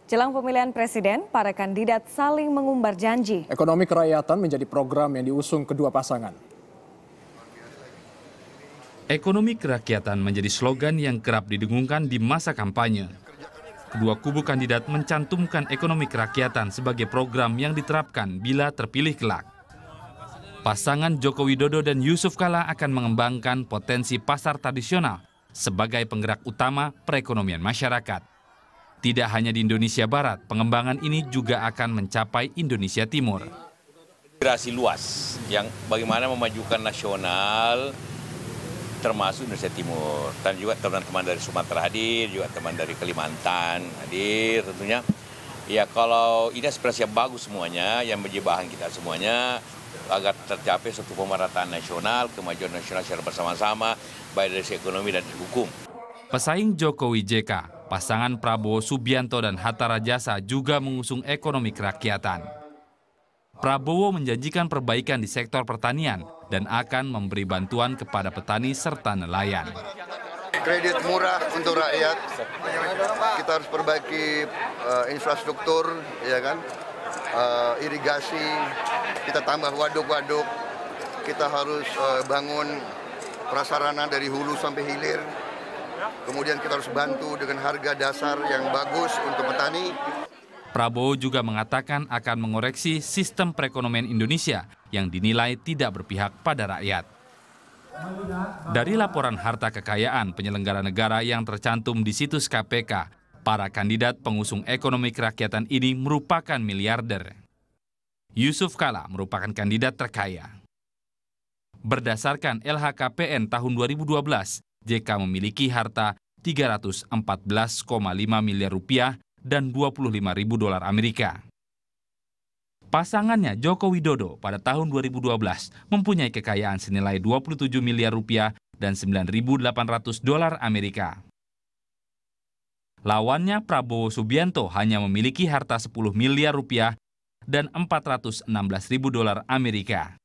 Jelang pemilihan presiden, para kandidat saling mengumbar janji. Ekonomi kerakyatan menjadi program yang diusung kedua pasangan. Ekonomi kerakyatan menjadi slogan yang kerap didengungkan di masa kampanye. Kedua kubu kandidat mencantumkan ekonomi kerakyatan sebagai program yang diterapkan bila terpilih kelak. Pasangan Joko Widodo dan Yusuf Kala akan mengembangkan potensi pasar tradisional sebagai penggerak utama perekonomian masyarakat. Tidak hanya di Indonesia Barat, pengembangan ini juga akan mencapai Indonesia Timur. Aspirasi luas yang bagaimana memajukan nasional termasuk Indonesia Timur. Dan juga teman-teman dari Sumatera hadir, juga teman dari Kalimantan hadir tentunya. Ya kalau ini aspirasi yang bagus semuanya, yang menjadi bahan kita semuanya, agar tercapai suatu pemerataan nasional, kemajuan nasional secara bersama-sama, baik dari segi ekonomi dan hukum. Pesaing Jokowi JK, pasangan Prabowo Subianto dan Hatta Rajasa juga mengusung ekonomi kerakyatan. Prabowo menjanjikan perbaikan di sektor pertanian dan akan memberi bantuan kepada petani serta nelayan. Kredit murah untuk rakyat, kita harus perbaiki infrastruktur, ya kan, irigasi, kita tambah waduk-waduk, kita harus bangun prasarana dari hulu sampai hilir. Kemudian kita harus bantu dengan harga dasar yang bagus untuk petani. Prabowo juga mengatakan akan mengoreksi sistem perekonomian Indonesia yang dinilai tidak berpihak pada rakyat. Dari laporan harta kekayaan penyelenggara negara yang tercantum di situs KPK, para kandidat pengusung ekonomi kerakyatan ini merupakan miliarder. Yusuf Kala merupakan kandidat terkaya. Berdasarkan LHKPN tahun 2012, JK memiliki harta 314,5 miliar rupiah dan 25.000 dolar Amerika. Pasangannya Joko Widodo pada tahun 2012 mempunyai kekayaan senilai 27 miliar rupiah dan 9.800 dolar Amerika. Lawannya Prabowo Subianto hanya memiliki harta 10 miliar rupiah dan 416.000 dolar Amerika.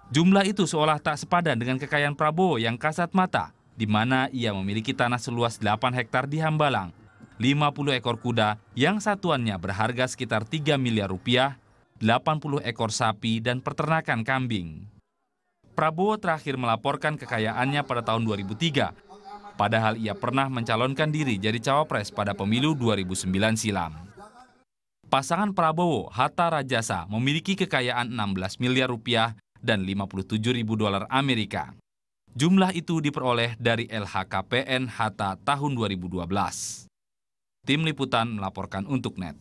Jumlah itu seolah tak sepadan dengan kekayaan Prabowo yang kasat mata, di mana ia memiliki tanah seluas 8 hektar di Hambalang, 50 ekor kuda yang satuannya berharga sekitar 3 miliar rupiah, 80 ekor sapi, dan peternakan kambing. Prabowo terakhir melaporkan kekayaannya pada tahun 2003, padahal ia pernah mencalonkan diri jadi cawapres pada pemilu 2009 silam. Pasangan Prabowo, Hatta Rajasa, memiliki kekayaan 16 miliar rupiah dan 57.000 dolar Amerika. Jumlah itu diperoleh dari LHKPN Hatta tahun 2012. Tim Liputan melaporkan untuk NET.